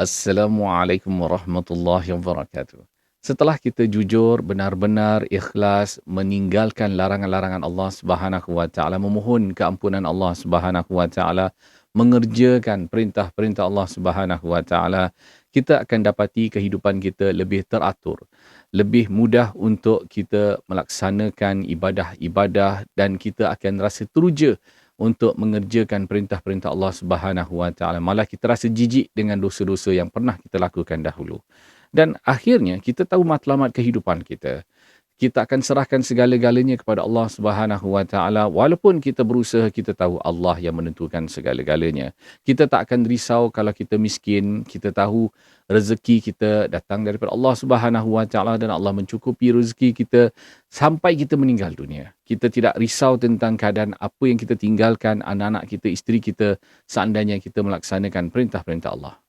Assalamualaikum warahmatullahi wabarakatuh. Setelah kita jujur, benar-benar ikhlas meninggalkan larangan-larangan Allah Subhanahu wa taala, memohon keampunan Allah Subhanahu wa taala, mengerjakan perintah-perintah Allah Subhanahu wa taala, kita akan dapati kehidupan kita lebih teratur, lebih mudah untuk kita melaksanakan ibadah-ibadah dan kita akan rasa teruja untuk mengerjakan perintah-perintah Allah Subhanahu Wa Taala. Malah kita rasa jijik dengan dosa-dosa yang pernah kita lakukan dahulu. Dan akhirnya kita tahu matlamat kehidupan kita. Kita akan serahkan segala-galanya kepada Allah Subhanahu Wa Taala walaupun kita berusaha, kita tahu Allah yang menentukan segala-galanya. Kita tak akan risau kalau kita miskin, kita tahu rezeki kita datang daripada Allah Subhanahu Wa Taala dan Allah mencukupi rezeki kita sampai kita meninggal dunia. Kita tidak risau tentang keadaan apa yang kita tinggalkan, anak-anak kita, isteri kita, seandainya kita melaksanakan perintah-perintah Allah.